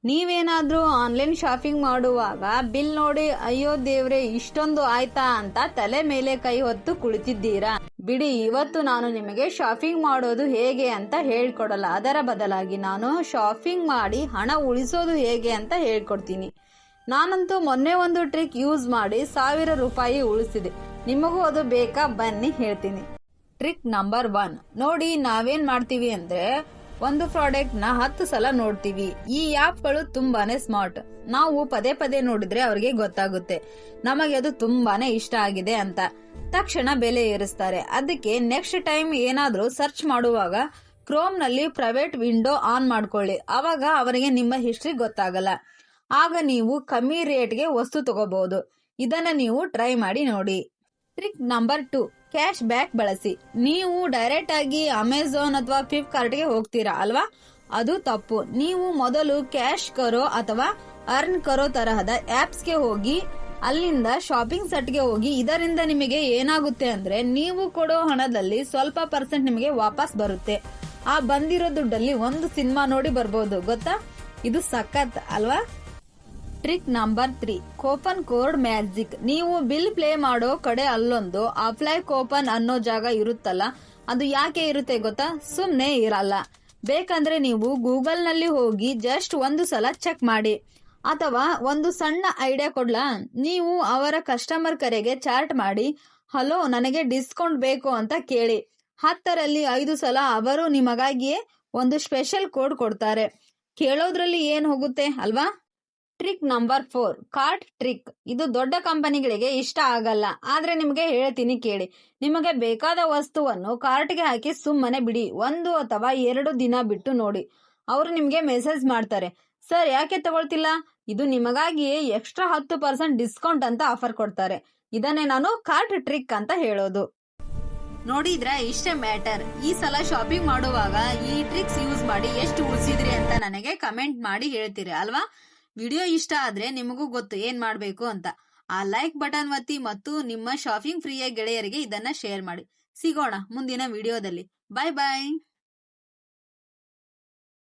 ನೀವೇನಾದ್ರೂ online shopping ಮಾಡುವಾಗ bill ನೋಡಿ ಅಯ್ಯೋ ದೇವ್ರೆ ಇಷ್ಟೊಂದು ಆಯ್ತಾ ಅಂತ ತಲೆ ಮೇಲೆ ಕೈ ಹೊತ್ತು ಕುಳಿತಿದ್ದೀರಾ? ಬಿಡಿ, ಇವತ್ತು ನಾನು ನಿಮಗೆ ಶಾಪಿಂಗ್ ಮಾಡೋದು ಹೇಗೆ ಅಂತ ಹೇಳ್ಕೊಡಲ್ಲ. ಅದರ ಬದಲಾಗಿ ನಾನು ಶಾಪಿಂಗ್ ಮಾಡಿ ಹಣ ಉಳಿಸೋದು ಹೇಗೆ ಅಂತ ಹೇಳ್ಕೊಡ್ತೀನಿ. ನಾನಂತೂ ಮೊನ್ನೆ ಒಂದು ಟ್ರಿಕ್ ಯೂಸ್ ಮಾಡಿ 1000 ರೂಪಾಯಿ ಉಳಿಸಿದೆ. ನಿಮಗೂ ಅದು ಬೇಕಾ? ಬನ್ನಿ ಹೇಳ್ತೀನಿ. Trick number 1. ನೋಡಿ, ನಾವೇನ್ ಮಾಡ್ತೀವಿ ಅಂದ್ರೆ ಒಂದು ಪ್ರಾಡಕ್ಟ್ ನ 10 ಸಲ ನೋಡ್ತೀವಿ. ಈ ಆಪ್ಗಳು ತುಂಬಾನೇ ಸ್ಮಾರ್ಟ್. ನಾವು ಪದೇ ಪದೇ ನೋಡಿದ್ರೆ ಅವ್ರಿಗೆ ಗೊತ್ತಾಗುತ್ತೆ ನಮಗೆ ಅದು ತುಂಬಾನೇ ಇಷ್ಟ ಆಗಿದೆ ಅಂತ. ತಕ್ಷಣ ಬೆಲೆ ಏರಿಸ್ತಾರೆ. ಅದಕ್ಕೆ ನೆಕ್ಸ್ಟ್ ಟೈಮ್ ಏನಾದ್ರೂ ಸರ್ಚ್ ಮಾಡುವಾಗ ಕ್ರೋಮ್ ನಲ್ಲಿ ಪ್ರೈವೇಟ್ ವಿಂಡೋ ಆನ್ ಮಾಡ್ಕೊಳ್ಳಿ. ಅವಾಗ ಅವರಿಗೆ ನಿಮ್ಮ ಹಿಸ್ಟ್ರಿ ಗೊತ್ತಾಗಲ್ಲ. ಆಗ ನೀವು ಕಮ್ಮಿ ರೇಟ್ಗೆ ವಸ್ತು ತಗೋಬಹುದು. ಇದನ್ನ ನೀವು ಟ್ರೈ ಮಾಡಿ ನೋಡಿ. Trick number 2. ಕ್ಯಾಶ್ ಬ್ಯಾಕ್ ಬಳಸಿ. ನೀವು ಡೈರೆಕ್ಟ್ ಆಗಿ ಅಮೆಝಾನ್ ಅಥವಾ ಫ್ಲಿಪ್ಕಾರ್ಟ್ಗೆ ಹೋಗ್ತೀರಾ ಅಲ್ವಾ? ಅದು ತಪ್ಪು. ನೀವು ಮೊದಲು ಕ್ಯಾಶ್ ಕರೋ ಅಥವಾ ಅರ್ನ್ ಕರೋ ತರಹದ ಆಪ್ಸ್ಗೆ ಹೋಗಿ ಅಲ್ಲಿಂದ ಶಾಪಿಂಗ್ ಸೆಟ್ಗೆ ಹೋಗಿ. ಇದರಿಂದ ನಿಮಗೆ ಏನಾಗುತ್ತೆ ಅಂದ್ರೆ ನೀವು ಕೊಡೋ ಹಣದಲ್ಲಿ ಸ್ವಲ್ಪ ಪರ್ಸೆಂಟ್ ನಿಮಗೆ ವಾಪಸ್ ಬರುತ್ತೆ. ಆ ಬಂದಿರೋ ದುಡ್ಡಲ್ಲಿ ಒಂದು ಸಿನಿಮಾ ನೋಡಿ ಬರ್ಬೋದು. ಗೊತ್ತಾ? ಇದು ಸಖತ್ ಅಲ್ವಾ? Trick number 3. Coupon code magic. ನೀವು ಬಿಲ್ ಪ್ಲೇ ಮಾಡೋ ಕಡೆ ಅಲ್ಲೊಂದು ಅಪ್ಲೈ ಕೂಪನ್ ಅನ್ನೋ ಜಾಗ ಇರುತ್ತಲ್ಲ, ಅದು ಯಾಕೆ ಇರುತ್ತೆ ಗೊತ್ತಾ? ಸುಮ್ನೆ ಇರಲ್ಲ. ಬೇಕಂದ್ರೆ ನೀವು ಗೂಗಲ್ ನಲ್ಲಿ ಹೋಗಿ ಜಸ್ಟ್ ಒಂದು ಸಲ ಚೆಕ್ ಮಾಡಿ. ಅಥವಾ ಒಂದು ಸಣ್ಣ ಐಡಿಯಾ ಕೊಡ್ಲಾ? ನೀವು ಅವರ ಕಸ್ಟಮರ್ ಕರೆಗೆ ಚಾಟ್ ಮಾಡಿ, ಹಲೋ ನನಗೆ ಡಿಸ್ಕೌಂಟ್ ಬೇಕು ಅಂತ ಕೇಳಿ. 10ರಲ್ಲಿ 5 ಸಲ ಅವರು ನಿಮಗಾಗಿಯೇ ಒಂದು ಸ್ಪೆಷಲ್ ಕೋಡ್ ಕೊಡ್ತಾರೆ. ಕೇಳೋದ್ರಲ್ಲಿ ಏನ್ ಹೋಗುತ್ತೆ ಅಲ್ವಾ? Trick number 4. Cart trick. ಇದು ದೊಡ್ಡ ಕಂಪನಿಗಳಿಗೆ ಇಷ್ಟ ಆಗಲ್ಲ, ಆದ್ರೆ ನಿಮಗೆ ಹೇಳ್ತೀನಿ ಕೇಳಿ. ನಿಮಗೆ ಬೇಕಾದ ವಸ್ತುವನ್ನು ಕಾರ್ಟ್ಗೆ ಹಾಕಿ ಸುಮ್ಮನೆ ಬಿಡಿ. 1 ಅಥವಾ 2 ದಿನ ಬಿಟ್ಟು ನೋಡಿ, ಅವರು ನಿಮ್ಗೆ ಮೆಸೇಜ್ ಮಾಡ್ತಾರೆ, ಸರ್ ಯಾಕೆ ತಗೊಳ್ತಿಲ್ಲ? ಇದು ನಿಮಗಾಗಿಯೇ ಎಕ್ಸ್ಟ್ರಾ 10% ಡಿಸ್ಕೌಂಟ್ ಅಂತ ಆಫರ್ ಕೊಡ್ತಾರೆ. ಇದನ್ನೇ ನಾನು ಕಾರ್ಟ್ ಟ್ರಿಕ್ ಅಂತ ಹೇಳೋದು. ನೋಡಿದ್ರ ಇಷ್ಟೇ ಮ್ಯಾಟರ್. ಈ ಸಲ ಶಾಪಿಂಗ್ ಮಾಡುವಾಗ ಈ ಟ್ರಿಕ್ಸ್ ಯೂಸ್ ಮಾಡಿ ಎಷ್ಟು ಉಳಿಸಿದ್ರಿ ಅಂತ ನನಗೆ ಕಮೆಂಟ್ ಮಾಡಿ ಹೇಳ್ತೀರಿ ಅಲ್ವಾ? ವಿಡಿಯೋ ಇಷ್ಟ ಆದ್ರೆ ನಿಮಗೂ ಗೊತ್ತು ಏನ್ ಮಾಡ್ಬೇಕು ಅಂತ. ಆ ಲೈಕ್ ಬಟನ್ ಒತ್ತಿ ಮತ್ತು ನಿಮ್ಮ ಶಾಪಿಂಗ್ ಫ್ರೀಯ ಗೆಳೆಯರಿಗೆ ಇದನ್ನ ಶೇರ್ ಮಾಡಿ. ಸಿಗೋಣ ಮುಂದಿನ ವಿಡಿಯೋದಲ್ಲಿ. ಬಾಯ್ ಬಾಯ್.